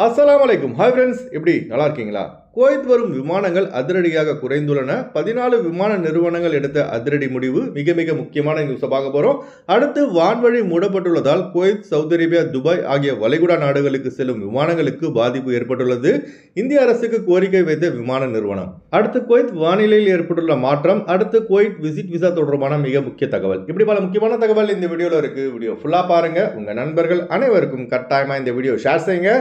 அஸ்ஸலாமு அலைக்கும். Hi friends, எப்படி நல்லா இருக்கீங்களா? குவைத் வரும் விமானங்கள் அதிரடியாக குறைந்துள்ளன. 14 விமான நிறுவனங்கள் எடுத்த அதிரடி முடிவு. மிக மிக முக்கியமான நியூஸை பார்க்க போகிறோம். அடுத்து வான்வழி மூடப்பட்டுள்ளதால் குவைத், சவுதி அரேபியா, துபாய் ஆகிய வளைகுடா நாடுகளுக்கு செல்லும் விமானங்களுக்கு பாதிப்பு ஏற்பட்டுள்ளது. இந்திய அரசுக்கு கோரிக்கை வைத்த விமான நிறுவனம். அடுத்து குவைத் வானிலையில் ஏற்பட்டுள்ள மாற்றம். அடுத்து குவைத் விசிட் விசா தொடர்பான மிக முக்கிய தகவல். இப்படி பல முக்கியமான தகவல் இந்த வீடியோவில் இருக்கு. வீடியோ ஃபுல்லா பாருங்க. உங்க நண்பர்கள் அனைவருக்கும் கட்டாயமா இந்த வீடியோ ஷேர் செய்யுங்க.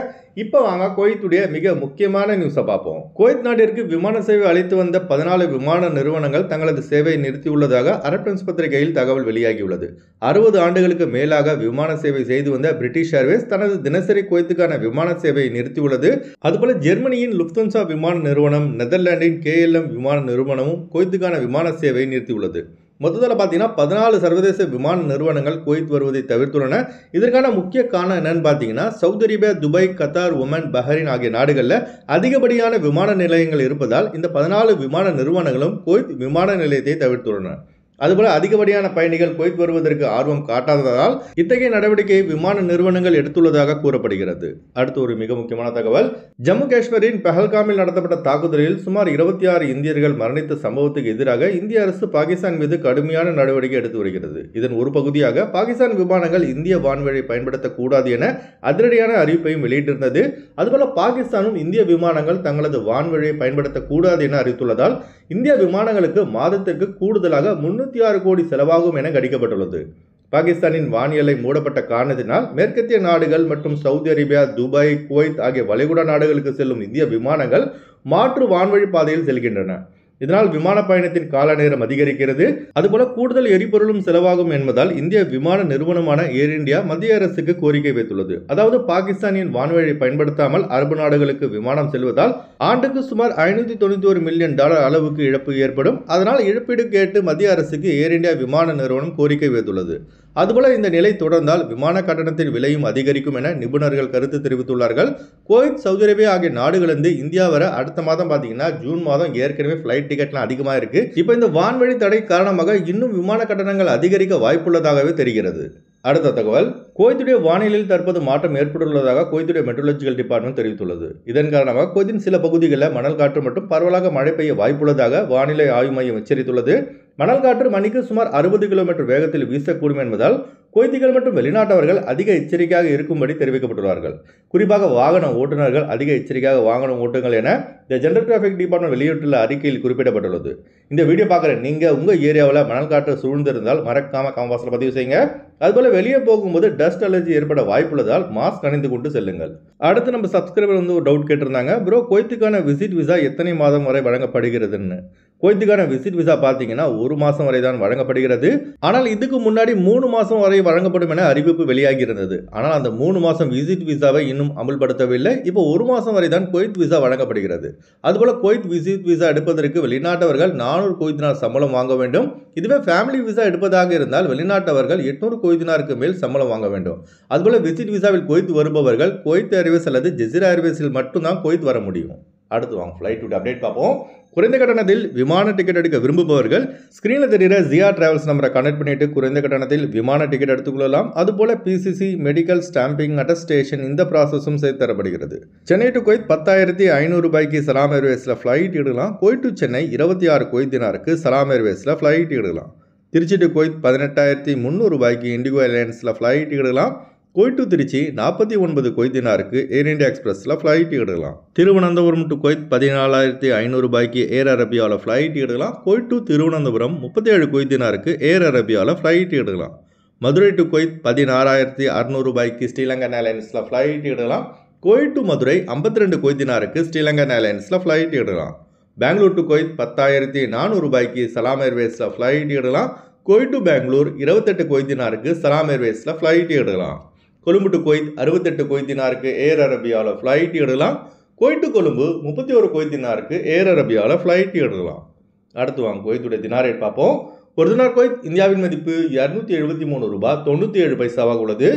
இப்போ வாங்க குவைத்துடைய மிக முக்கியமான நியூஸை பார்ப்போம். குவைத் நாட்டிற்கு விமான சேவை அளித்து வந்த 14 விமான நிறுவனங்கள் தங்களது சேவையை நிறுத்தியுள்ளதாக அரப் டைம்ஸ் பத்திரிகையில் தகவல் வெளியாகியுள்ளது. 60 ஆண்டுகளுக்கு மேலாக விமான சேவை செய்து வந்த பிரிட்டிஷ் ஏர்வேஸ் தனது தினசரி குவைத்துக்கான விமான சேவையை நிறுத்தியுள்ளது. அதுபோல ஜெர்மனியின் லுஃப்தான்சா விமான நிறுவனம், நெதர்லாந்தின் KLM விமான நிறுவனமும் குவைத்துக்கான விமான சேவையை நிறுத்தியுள்ளது. மொத்தத்தில் பார்த்தீங்கன்னா 14 சர்வதேச விமான நிறுவனங்கள் குவைத் வருவதை தவிர்த்துள்ளன. இதற்கான முக்கிய காரணம் என்னன்னு பார்த்தீங்கன்னா, Saudi Arabia, Dubai, Qatar, Oman, Bahrain ஆகிய நாடுகளில் அதிகப்படியான விமான நிலையங்கள் இருப்பதால் இந்த 14 விமான நிறுவனங்களும் குவைத் விமான நிலையத்தை தவிர்த்துள்ளன. அதுபோல அதிகப்படியான பயணிகள் குவைத் வருவதற்கு ஆர்வம் காட்டாததால் இத்தகைய நடவடிக்கையை விமான நிறுவனங்கள் எடுத்துள்ளதாக கூறப்படுகிறது. அடுத்து ஒரு மிக முக்கியமான தகவல். ஜம்மு காஷ்மீரின் பஹல்காமில் நடத்தப்பட்ட தாக்குதலில் சுமார் 26 இந்தியர்கள் மரணித்த சம்பவத்துக்கு எதிராக இந்திய அரசு பாகிஸ்தான் மீது கடுமையான நடவடிக்கை எடுத்து வருகிறது. இதன் ஒரு பகுதியாக பாகிஸ்தான் விமானங்கள் இந்திய வான்வழியை பயன்படுத்தக்கூடாது என அதிரடியான அறிவிப்பையும் வெளியிட்டிருந்தது. அதுபோல பாகிஸ்தானும் இந்திய விமானங்கள் தங்களது வான்வழியை பயன்படுத்தக்கூடாது என அறிவித்துள்ளதால் இந்திய விமானங்களுக்கு மாதத்திற்கு கூடுதலாக 306 கோடி செலவாகும் என கணிக்கப்பட்டுள்ளது. பாகிஸ்தானின் வான் எல்லை மூடப்பட்ட காரணத்தினால் மேற்கத்திய நாடுகள் மற்றும் சவுதி அரேபியா, துபாய், குவைத் ஆகிய வளைகுடா நாடுகளுக்கு செல்லும் இந்திய விமானங்கள் மாற்று வான்வழி பாதையில் செல்கின்றன. இதனால் விமான பயணத்தின் கால நேரம் அதிகரிக்கிறது. அதுபோல கூடுதல் எரிபொருளும் செலவாகும் என்பதால் இந்திய விமான நிறுவனமான ஏர் இந்தியா மத்திய அரசுக்கு கோரிக்கை வைத்துள்ளது. அதாவது பாகிஸ்தானின் வான்வழியை பயன்படுத்தாமல் அரபு நாடுகளுக்கு விமானம் செல்வதால் ஆண்டுக்கு சுமார் $591 மில்லியன் அளவுக்கு இழப்பு ஏற்படும். அதனால் இழப்பீடு கேட்டு மத்திய அரசுக்கு ஏர் இந்தியா விமான நிறுவனம் கோரிக்கை வைத்துள்ளது. அதுபோல இந்த நிலை தொடர்ந்தால் விமான கட்டணத்தின் விலையும் அதிகரிக்கும் என நிபுணர்கள் கருத்து தெரிவித்துள்ளார்கள். குவைத், சவுதி அரேபியா ஆகிய நாடுகளிலிருந்து இந்தியா வர அடுத்த மாதம் பார்த்தீங்கன்னா ஜூன் மாதம் ஏற்கனவே ஃபிளைட் டிக்கெட்லாம் அதிகமாக இருக்கு. இப்போ இந்த வான்வழி தடை காரணமாக இன்னும் விமான கட்டணங்கள் அதிகரிக்க வாய்ப்புள்ளதாகவே தெரிகிறது. அடுத்த தகவல். குவைத்துடைய வானிலையில் தற்போது மாற்றம் ஏற்பட்டுள்ளதாக குவைத்துடைய மெட்ரோலஜிக்கல் டிபார்ட்மெண்ட் தெரிவித்துள்ளது. இதன் காரணமாக குவைத்தின் சில பகுதிகளில் மணல் காற்று மற்றும் பரவலாக மழை பெய்ய வாய்ப்புள்ளதாக வானிலை ஆய்வு மையம் எச்சரித்துள்ளது. மணல் காற்று மணிக்கு சுமார் 60 கிலோமீட்டர் வேகத்தில் வீசக்கூடும் என்பதால் குவைத்திகள் மற்றும் வெளிநாட்டவர்கள் அதிக எச்சரிக்கையாக இருக்கும்படி தெரிவிக்கப்பட்டுள்ளார்கள். குறிப்பாக வாகன ஓட்டுநர்கள் அதிக எச்சரிக்கையாக வாகனம் ஓட்டுங்கள் என தி ஜெனரல் டிராஃபிக் டிபார்ட்மெண்ட் வெளியிட்டுள்ள அறிக்கையில் குறிப்பிடப்பட்டுள்ளது. இந்த வீடியோ பார்க்குற நீங்கள் உங்கள் ஏரியாவில் மணல் காற்று சூழ்ந்திருந்தால் மறக்காம கமெண்ட் பதிவு செய்யுங்க. அதுபோல வெளியே போகும்போது டஸ்ட் அலர்ஜி ஏற்பட வாய்ப்புள்ளதால் மாஸ்க் அணிந்து கொண்டு செல்லுங்கள். அடுத்து நம்ம சப்ஸ்கிரைபர் ஒரு டவுட் கேட்டிருந்தாங்க. ப்ரோ, குவைத்துக்கான விசிட் விசா எத்தனை மாதம் வரை வழங்கப்படுகிறதுன்னு. குவைத்துக்கான விசிட் விசா பார்த்தீங்கன்னா 1 மாதம் வரை தான் வழங்கப்படுகிறது. ஆனால் இதுக்கு முன்னாடி 3 மாதம் வரை வழங்கப்படும் என அறிவிப்பு வெளியாகி இருந்தது. ஆனால் அந்த 3 மாதம் விசிட் விசாவை இன்னும் அமல்படுத்தவில்லை. இப்போ 1 மாதம் வரை தான் குவைத் விசா வழங்கப்படுகிறது. அதுபோல குவைத் விசிட் விசா எடுப்பதற்கு வெளிநாட்டவர்கள் 400 குவைத் தினார் சம்பளம் வாங்க வேண்டும். இதுவே ஃபேமிலி விசா எடுப்பதாக இருந்தால் வெளிநாட்டவர்கள் 800 குவைத் தினாருக்கு மேல் சம்பளம் வாங்க வேண்டும். அதுபோல விசிட் விசாவில் குவைத் வருபவர்கள் குவைத் ஏர்வேஸ் அல்லது ஜெசிரா ஏர்வேஸில் மட்டும்தான் குவைத் வர முடியும். அடுத்து வாங்க ஃப்ளைட் அப்டேட் பார்ப்போம். குறைந்த கட்டணத்தில் விமான டிக்கெட் எடுக்க விரும்புபவர்கள் ஸ்கிரீனில் தெரிகிற ஜியா டிராவல்ஸ் நம்பரை கனெக்ட் பண்ணிட்டு குறைந்த கட்டணத்தில் விமான டிக்கெட் எடுத்துக்கொள்ளலாம். அதுபோல PCC, மெடிக்கல், ஸ்டாம்பிங், அட்டஸ்டேஷன் இந்த ப்ராசஸும் செய்து தரப்படுகிறது. சென்னை டு குவைத் 10,500 ரூபாய்க்கு சலாம் ஏர்வேஸில் ஃப்ளைட் எடுக்கலாம். குவைத் டு சென்னை 26 குவைத் தினாருக்கு சலாம் ஏர்வேஸில் ஃப்ளைட் எடுக்கலாம். திருச்சி டு குவைத் 18,300 ரூபாய்க்கு இண்டிகோ ஏர்லைன்ஸில் ஃப்ளைட் எடுக்கலாம். குவைத் டு திருச்சி 49 குவைத் தினாருக்கு ஏர் இந்தியா எக்ஸ்பிரஸில் ஃப்ளைட் எடுக்கலாம். திருவனந்தபுரம் டு குவைத் 14,500 ரூபாய்க்கு ஏர் அரேபியாவில் ஃப்ளைட் எடுக்கலாம். குவைத் டு திருவனந்தபுரம் 37 குவைத் தினாருக்கு ஏர் அரேபியாவில் ஃப்ளைட் எடுக்கலாம். மதுரை டு குவைத் 16,600 ரூபாய்க்கு ஸ்ரீலங்கன் ஏர்லைன்ஸில் ஃப்ளைட் எடுக்கலாம். குவைத் டு மதுரை 52 குவைத் தினாருக்கு ஸ்ரீலங்கன் ஏர்லைன்ஸில் ஃப்ளைட் எடுக்கலாம். பெங்களூர் டு குவைத் 10,400 ரூபாய்க்கு சலாம் ஏர்வேஸில் ஃப்ளைட் எடுக்கலாம். குவைத் டு பெங்களூர் 28 குவைத் தினாருக்கு சலாம் ஏர்வேஸில் ஃப்ளைட் எடுக்கலாம். கொழும்பு டு குவைத் 68 குவைத் தினாருக்கு ஏர் அரேபியாவில் ஃப்ளைட் எடுக்கலாம். குவைத் டு கொழும்பு 31 குவைத் தினாருக்கு ஏர் அரேபியாவில் ஃப்ளைட் எடுக்கலாம். அடுத்து வாங்க குவைத்துடைய தினார் ரேட் பார்ப்போம். ஒரு தினார் குவைத் இந்தியாவின் மதிப்பு 273 ரூபாய் 97 பைசாவாக உள்ளது.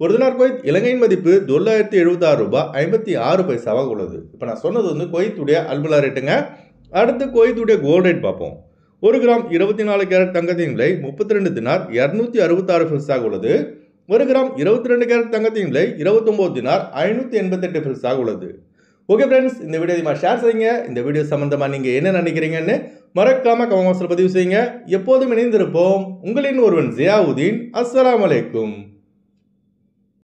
ஒரு தினார் குவைத் இலங்கையின் மதிப்பு $976 ரூபாய் 56 பைசாவாக உள்ளது. இப்போ நான் சொன்னது குவைத்துடைய அல்பலா ரேட்டுங்க. அடுத்து குவைத்துடைய கோல்ட் ரேட் பார்ப்போம். 1 கிராம் 24 கேரட் தங்கத்தின் விலை 32 தினார் 266 பைசாக உள்ளது. ஒரு கிராம் 22 கேரட் தங்கத்தின் விலை 29 தினார் 588 பில்ஸாக உள்ளது. ஓகே ஃப்ரெண்ட்ஸ், இந்த வீடியோ அதிகமாக ஷேர் செய்யுங்க. இந்த வீடியோ சம்பந்தமாக நீங்கள் என்ன நினைக்கிறீங்கன்னு மறக்காம கமெண்ட் பாக்ஸில் பதிவு செய்யுங்க. எப்போதும் இணைந்திருப்போம். உங்களின் ஒருவன் ஜியாவுதீன். அஸ்ஸலாமு அலைக்கும்.